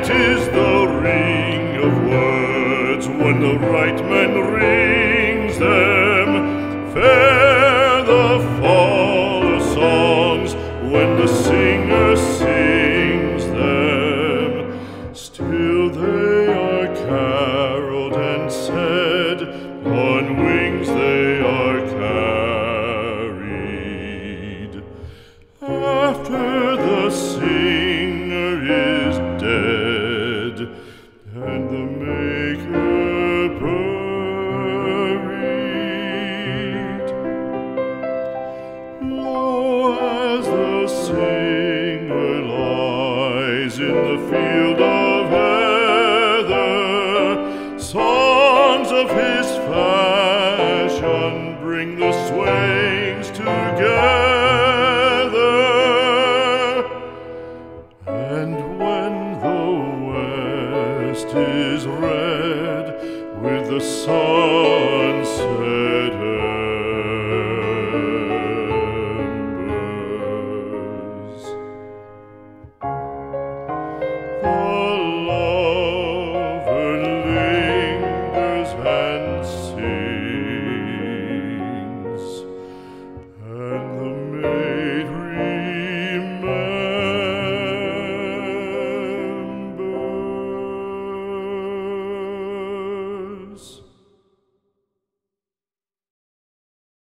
Sweet is the ring of words when the right man rings them. Fair the fall of songs when the singer sings them. Still they are caroled and said, on wings they are carried. After the singer is dead and the maker buried, lo, as the singer lies in the field of heather, songs of his fashion bring the swains together. And when the west is red with the sun